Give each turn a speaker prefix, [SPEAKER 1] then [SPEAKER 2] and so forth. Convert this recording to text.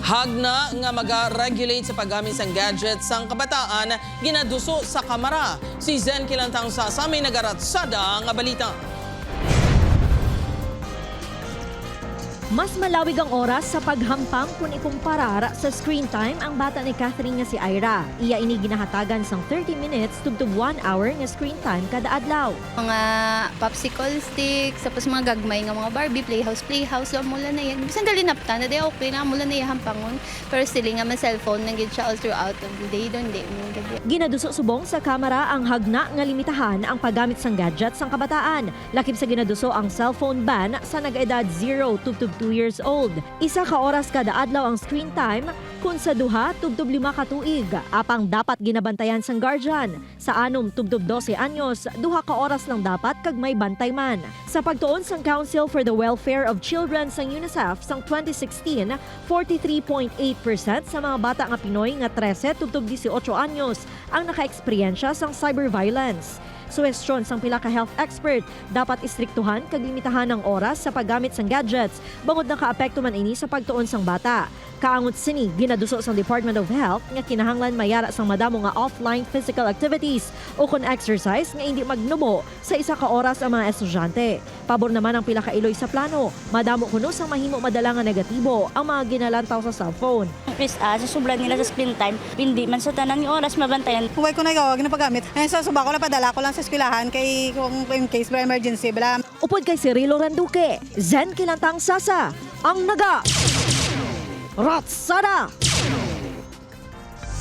[SPEAKER 1] Hagna nga mag-regulate sa paggamit sang gadgets sang kabataan ginaduso sa kamara. Si Zen Kilantang sa may nagaratsada nga balita.
[SPEAKER 2] Mas malawig ang oras sa paghampang kung ikumparar sa screen time ang bata ni Catherine nga si Ira. Iya ini ginahatagan sang 30 minutes tubtub 1 hour nga screen time kada adlaw.
[SPEAKER 3] Mga popsicle sticks, tapos mga gagmay nga mga Barbie, playhouse, so mula na yan. Sandali napta na day okay na, mula na yan hampangon. Pero still nga may cellphone, nanggit siya all throughout of the day, doon day.
[SPEAKER 2] Ginaduso subong sa kamera ang hagna nga limitahan ang paggamit sang gadgets sang kabataan. Lakip sa ginaduso ang cellphone ban sa nag-edad 0 tubtub 2 years old. Isa ka oras kada adlaw ang screen time kun sa 2 tubtub 5 ka tuig. Apang dapat ginabantayan sang guardian. Sa 6 tubtub 12 anyos, 2 ka oras lang dapat kag may bantay man. Sa pagtuon sang Council for the Welfare of Children sang UNICEF sang 2016, 43.8% sa mga bata nga Pinoy nga 13 tubtub 18 anyos ang naka-eksperyensya sang cyberviolence. Suwestyon sang pila ka health expert, dapat istriktuhan kag limitahan ang oras sa paggamit sang gadgets bangod nakaapekto man ini sa pagtuon sang bata. Kaangot sini ginaduso sang Department of Health nga kinahanglan mayara sang madamo nga offline physical activities o kon exercise nga hindi magnubo sa isa ka oras ang mga estudyante. Pabor naman ang pila ka iloy sa plano, madamo kuno sang mahimo madala nga negatibo ang mga ginalantaw sa cellphone.
[SPEAKER 4] Sa sublan nila sa screen time, hindi man sa tanan yung oras mabantayan.
[SPEAKER 5] Huwag ko na gawag na paggamit. Ngayon sa suba ko na padala ko lang sa eskwelahan kay kung in case for emergency. Bala.
[SPEAKER 2] Upod kay Cirilo Randuque, Zen Kilantang Sasa, ang naga Ratsada!